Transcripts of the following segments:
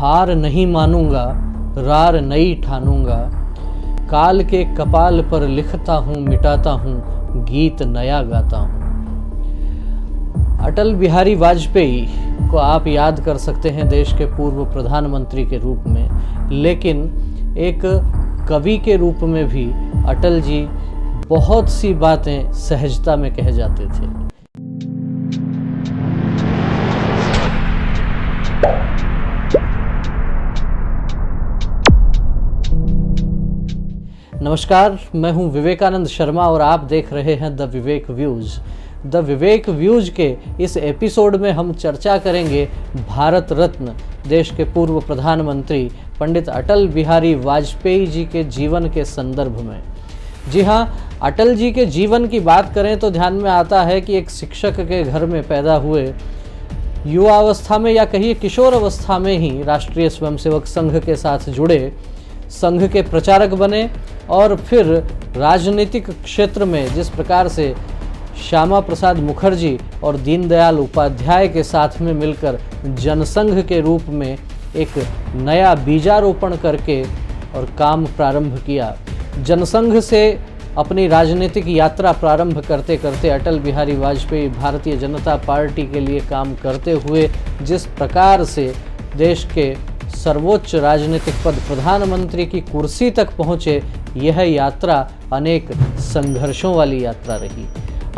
हार नहीं मानूंगा, रार नई ठानूंगा, काल के कपाल पर लिखता हूँ मिटाता हूँ, गीत नया गाता हूँ। अटल बिहारी वाजपेयी को आप याद कर सकते हैं देश के पूर्व प्रधानमंत्री के रूप में, लेकिन एक कवि के रूप में भी अटल जी बहुत सी बातें सहजता में कह जाते थे। नमस्कार, मैं हूं विवेकानंद शर्मा और आप देख रहे हैं the Vivek views. The Vivek views के इस एपिसोड में हम चर्चा करेंगे भारत रत्न देश के पूर्व प्रधानमंत्री पंडित अटल बिहारी वाजपेयी जी के जीवन के संदर्भ में। जी हाँ, अटल जी के जीवन की बात करें तो ध्यान में आता है कि एक शिक्षक के घर में पैदा हुए, युवा अवस्था में या कहिए किशोर अवस्था में ही राष्ट्रीय स्वयंसेवक संघ के साथ जुड़े, संघ के प्रचारक बने और फिर राजनीतिक क्षेत्र में जिस प्रकार से श्यामा प्रसाद मुखर्जी और दीनदयाल उपाध्याय के साथ में मिलकर जनसंघ के रूप में एक नया बीजारोपण करके और काम प्रारंभ किया। जनसंघ से अपनी राजनीतिक यात्रा प्रारंभ करते करते अटल बिहारी वाजपेयी भारतीय जनता पार्टी के लिए काम करते हुए जिस प्रकार से देश के सर्वोच्च राजनीतिक पद प्रधानमंत्री की कुर्सी तक पहुंचे, यह यात्रा अनेक संघर्षों वाली यात्रा रही।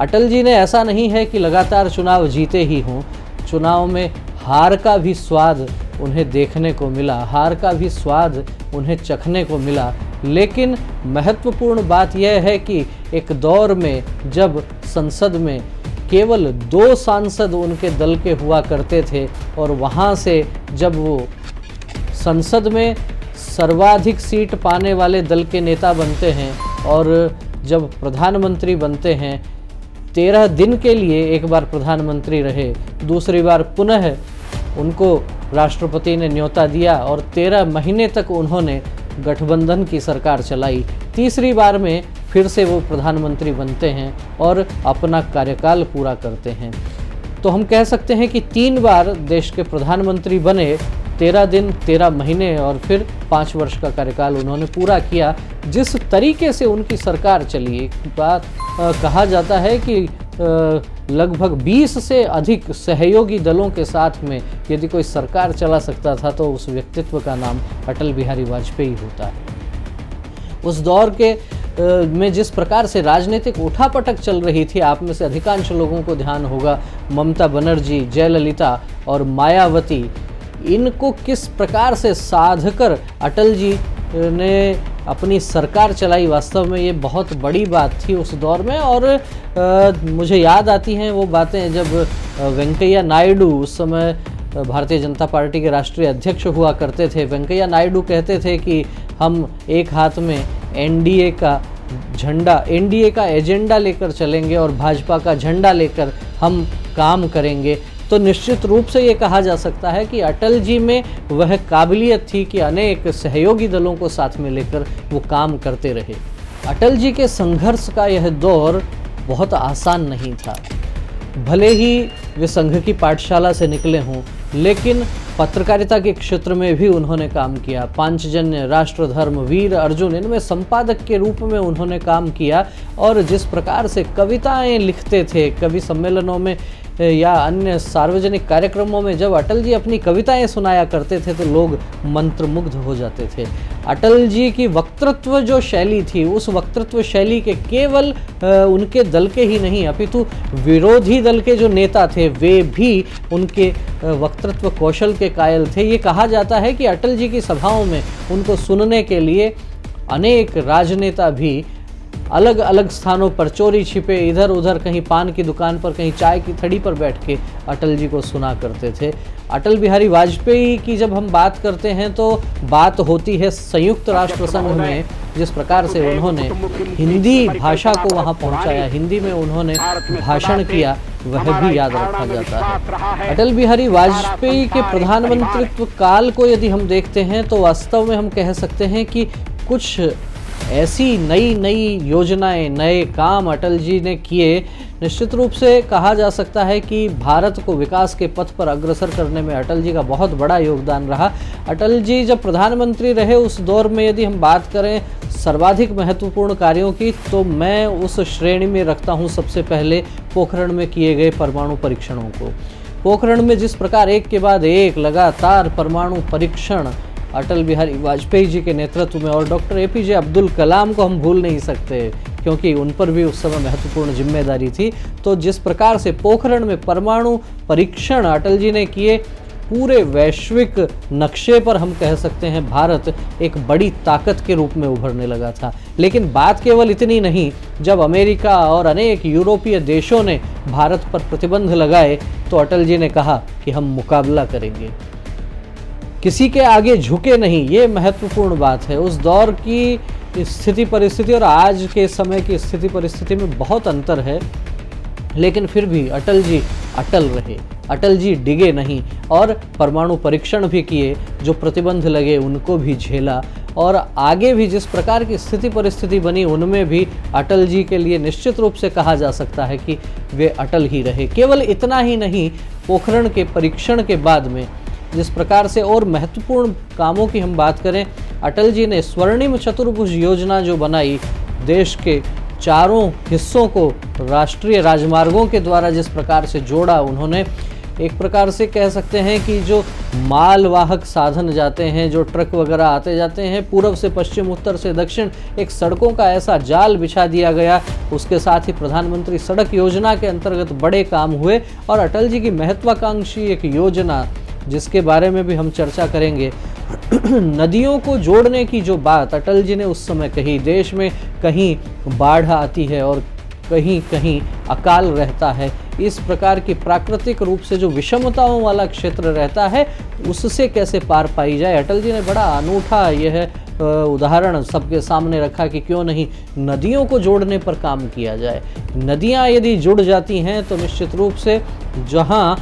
अटल जी ने ऐसा नहीं है कि लगातार चुनाव जीते ही हों, चुनाव में हार का भी स्वाद उन्हें देखने को मिला, हार का भी स्वाद उन्हें चखने को मिला। लेकिन महत्वपूर्ण बात यह है कि एक दौर में जब संसद में केवल 2 सांसद उनके दल के हुआ करते थे और वहाँ से जब वो संसद में सर्वाधिक सीट पाने वाले दल के नेता बनते हैं और जब प्रधानमंत्री बनते हैं, 13 दिन के लिए एक बार प्रधानमंत्री रहे, दूसरी बार पुनः उनको राष्ट्रपति ने न्योता दिया और 13 महीने तक उन्होंने गठबंधन की सरकार चलाई। तीसरी बार में फिर से वो प्रधानमंत्री बनते हैं और अपना कार्यकाल पूरा करते हैं। तो हम कह सकते हैं कि 3 बार देश के प्रधानमंत्री बने, 13 दिन 13 महीने और फिर 5 वर्ष का कार्यकाल उन्होंने पूरा किया। जिस तरीके से उनकी सरकार चली, एक बात कहा जाता है कि लगभग 20 से अधिक सहयोगी दलों के साथ में यदि कोई सरकार चला सकता था तो उस व्यक्तित्व का नाम अटल बिहारी वाजपेयी होता है। उस दौर के में जिस प्रकार से राजनीतिक उठापटक चल रही थी, आप में से अधिकांश लोगों को ध्यान होगा, ममता बनर्जी, जयललिता और मायावती, इनको किस प्रकार से साधकर अटल जी ने अपनी सरकार चलाई। वास्तव में ये बहुत बड़ी बात थी उस दौर में। और मुझे याद आती हैं वो बातें जब वेंकैया नायडू उस समय भारतीय जनता पार्टी के राष्ट्रीय अध्यक्ष हुआ करते थे। वेंकैया नायडू कहते थे कि हम एक हाथ में एनडीए का झंडा, एनडीए का एजेंडा लेकर चलेंगे और भाजपा का झंडा लेकर हम काम करेंगे। तो निश्चित रूप से ये कहा जा सकता है कि अटल जी में वह काबिलियत थी कि अनेक सहयोगी दलों को साथ में लेकर वो काम करते रहे। अटल जी के संघर्ष का यह दौर बहुत आसान नहीं था। भले ही वे संघ की पाठशाला से निकले हों, लेकिन पत्रकारिता के क्षेत्र में भी उन्होंने काम किया। पांचजन्य, राष्ट्रधर्म, वीर अर्जुन, इनमें संपादक के रूप में उन्होंने काम किया। और जिस प्रकार से कविताएं लिखते थे, कवि सम्मेलनों में या अन्य सार्वजनिक कार्यक्रमों में जब अटल जी अपनी कविताएं सुनाया करते थे तो लोग मंत्रमुग्ध हो जाते थे। अटल जी की वक्तृत्व जो शैली थी, उस वक्तृत्व शैली के केवल उनके दल के ही नहीं अपितु विरोधी दल के जो नेता थे वे भी उनके वक्तृत्व कौशल के कायल थे। ये कहा जाता है कि अटल जी की सभाओं में उनको सुनने के लिए अनेक राजनेता भी अलग अलग स्थानों पर चोरी छिपे इधर उधर, कहीं पान की दुकान पर, कहीं चाय की थड़ी पर बैठ के अटल जी को सुना करते थे। अटल बिहारी वाजपेयी की जब हम बात करते हैं तो बात होती है संयुक्त राष्ट्र संघ में, जिस प्रकार से उन्होंने हिंदी भाषा को वहां पहुंचाया, हिंदी में उन्होंने भाषण किया, वह भी याद रखा जाता है। अटल बिहारी वाजपेयी के प्रधानमंत्रित्व काल को यदि हम देखते हैं तो वास्तव में हम कह सकते हैं कि कुछ ऐसी नई नई योजनाएं, नए काम अटल जी ने किए, निश्चित रूप से कहा जा सकता है कि भारत को विकास के पथ पर अग्रसर करने में अटल जी का बहुत बड़ा योगदान रहा। अटल जी जब प्रधानमंत्री रहे उस दौर में यदि हम बात करें सर्वाधिक महत्वपूर्ण कार्यों की, तो मैं उस श्रेणी में रखता हूं सबसे पहले पोखरण में किए गए परमाणु परीक्षणों को। पोखरण में जिस प्रकार एक के बाद एक लगातार परमाणु परीक्षण अटल बिहारी वाजपेयी जी के नेतृत्व में, और डॉक्टर APJ अब्दुल कलाम को हम भूल नहीं सकते क्योंकि उन पर भी उस समय महत्वपूर्ण जिम्मेदारी थी। तो जिस प्रकार से पोखरण में परमाणु परीक्षण अटल जी ने किए, पूरे वैश्विक नक्शे पर हम कह सकते हैं भारत एक बड़ी ताकत के रूप में उभरने लगा था। लेकिन बात केवल इतनी नहीं, जब अमेरिका और अनेक यूरोपीय देशों ने भारत पर प्रतिबंध लगाए तो अटल जी ने कहा कि हम मुकाबला करेंगे, किसी के आगे झुके नहीं। ये महत्वपूर्ण बात है। उस दौर की स्थिति परिस्थिति और आज के समय की स्थिति परिस्थिति में बहुत अंतर है, लेकिन फिर भी अटल जी अटल रहे, अटल जी डिगे नहीं और परमाणु परीक्षण भी किए, जो प्रतिबंध लगे उनको भी झेला, और आगे भी जिस प्रकार की स्थिति परिस्थिति बनी उनमें भी अटल जी के लिए निश्चित रूप से कहा जा सकता है कि वे अटल ही रहे। केवल इतना ही नहीं, पोखरण के परीक्षण के बाद में जिस प्रकार से और महत्वपूर्ण कामों की हम बात करें, अटल जी ने स्वर्णिम चतुर्भुज योजना जो बनाई, देश के चारों हिस्सों को राष्ट्रीय राजमार्गों के द्वारा जिस प्रकार से जोड़ा उन्होंने, एक प्रकार से कह सकते हैं कि जो मालवाहक साधन जाते हैं, जो ट्रक वगैरह आते जाते हैं, पूर्व से पश्चिम, उत्तर से दक्षिण, एक सड़कों का ऐसा जाल बिछा दिया गया। उसके साथ ही प्रधानमंत्री सड़क योजना के अंतर्गत बड़े काम हुए, और अटल जी की महत्वाकांक्षी एक योजना जिसके बारे में भी हम चर्चा करेंगे, नदियों को जोड़ने की जो बात अटल जी ने उस समय कही, देश में कहीं बाढ़ आती है और कहीं कहीं अकाल रहता है, इस प्रकार की प्राकृतिक रूप से जो विषमताओं वाला क्षेत्र रहता है उससे कैसे पार पाई जाए, अटल जी ने बड़ा अनूठा यह उदाहरण सबके सामने रखा कि क्यों नहीं नदियों को जोड़ने पर काम किया जाए। नदियाँ यदि जुड़ जाती हैं तो निश्चित रूप से जहाँ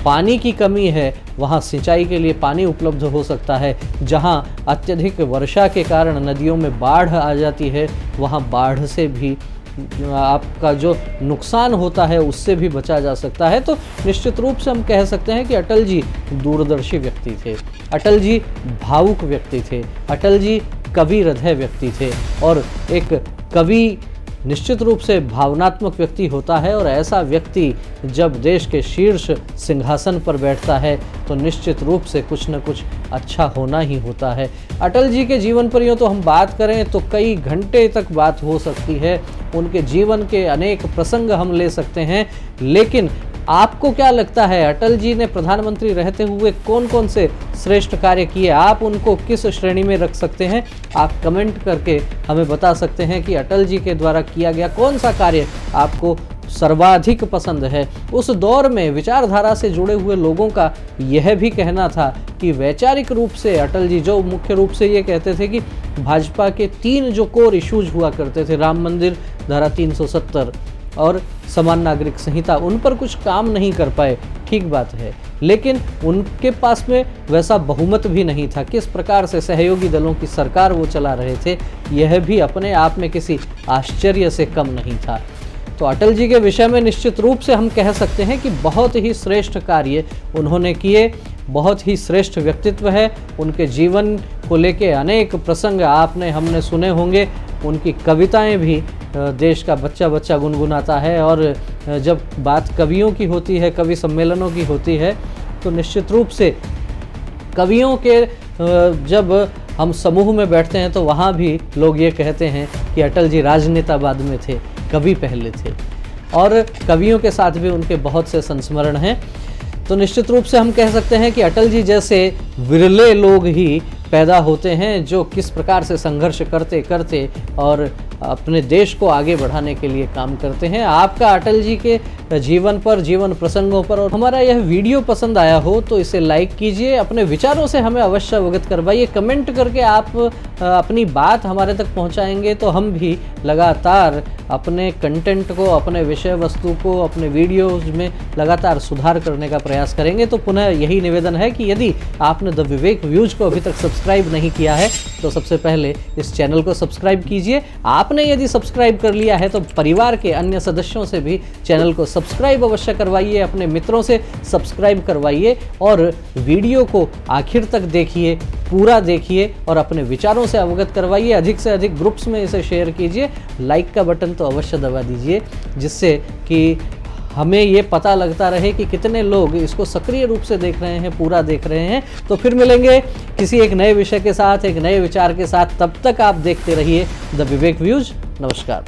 पानी की कमी है वहाँ सिंचाई के लिए पानी उपलब्ध हो सकता है, जहाँ अत्यधिक वर्षा के कारण नदियों में बाढ़ आ जाती है वहाँ बाढ़ से भी आपका जो नुकसान होता है उससे भी बचा जा सकता है। तो निश्चित रूप से हम कह सकते हैं कि अटल जी दूरदर्शी व्यक्ति थे, अटल जी भावुक व्यक्ति थे, अटल जी कवि हृदय व्यक्ति थे, और एक कवि निश्चित रूप से भावनात्मक व्यक्ति होता है, और ऐसा व्यक्ति जब देश के शीर्ष सिंहासन पर बैठता है तो निश्चित रूप से कुछ न कुछ अच्छा होना ही होता है। अटल जी के जीवन पर यूँ तो हम बात करें तो कई घंटे तक बात हो सकती है, उनके जीवन के अनेक प्रसंग हम ले सकते हैं, लेकिन आपको क्या लगता है अटल जी ने प्रधानमंत्री रहते हुए कौन कौन से श्रेष्ठ कार्य किए, आप उनको किस श्रेणी में रख सकते हैं? आप कमेंट करके हमें बता सकते हैं कि अटल जी के द्वारा किया गया कौन सा कार्य आपको सर्वाधिक पसंद है। उस दौर में विचारधारा से जुड़े हुए लोगों का यह भी कहना था कि वैचारिक रूप से अटल जी जो मुख्य रूप से ये कहते थे कि भाजपा के 3 जो कोर इश्यूज हुआ करते थे, राम मंदिर, धारा 370 और समान नागरिक संहिता, उन पर कुछ काम नहीं कर पाए, ठीक बात है, लेकिन उनके पास में वैसा बहुमत भी नहीं था। किस प्रकार से सहयोगी दलों की सरकार वो चला रहे थे, यह भी अपने आप में किसी आश्चर्य से कम नहीं था। तो अटल जी के विषय में निश्चित रूप से हम कह सकते हैं कि बहुत ही श्रेष्ठ कार्य उन्होंने किए, बहुत ही श्रेष्ठ व्यक्तित्व है। उनके जीवन को लेके अनेक प्रसंग आपने हमने सुने होंगे, उनकी कविताएं भी देश का बच्चा बच्चा गुनगुनाता है, और जब बात कवियों की होती है, कवि सम्मेलनों की होती है, तो निश्चित रूप से कवियों के जब हम समूह में बैठते हैं तो वहाँ भी लोग ये कहते हैं कि अटल जी राजनेता बाद में थे, कवि पहले थे, और कवियों के साथ भी उनके बहुत से संस्मरण हैं। तो निश्चित रूप से हम कह सकते हैं कि अटल जी जैसे विरले लोग ही पैदा होते हैं जो किस प्रकार से संघर्ष करते करते और अपने देश को आगे बढ़ाने के लिए काम करते हैं। आपका अटल जी के जीवन पर, जीवन प्रसंगों पर और हमारा यह वीडियो पसंद आया हो तो इसे लाइक कीजिए, अपने विचारों से हमें अवश्य अवगत करवाइए। कमेंट करके आप अपनी बात हमारे तक पहुंचाएंगे तो हम भी लगातार अपने कंटेंट को, अपने विषय वस्तु को, अपने वीडियोज में लगातार सुधार करने का प्रयास करेंगे। तो पुनः यही निवेदन है कि यदि आपने द विवेक व्यूज को अभी तक सब्सक्राइब नहीं किया है तो सबसे पहले इस चैनल को सब्सक्राइब कीजिए। आपने यदि सब्सक्राइब कर लिया है तो परिवार के अन्य सदस्यों से भी चैनल को सब्सक्राइब अवश्य करवाइए, अपने मित्रों से सब्सक्राइब करवाइए और वीडियो को आखिर तक देखिए, पूरा देखिए और अपने विचारों से अवगत करवाइए। अधिक से अधिक ग्रुप्स में इसे शेयर कीजिए। लाइक का बटन तो अवश्य दबा दीजिए, जिससे कि हमें ये पता लगता रहे कि कितने लोग इसको सक्रिय रूप से देख रहे हैं, पूरा देख रहे हैं। तो फिर मिलेंगे किसी एक नए विषय के साथ, एक नए विचार के साथ। तब तक आप देखते रहिए द विवेक व्यूज। नमस्कार।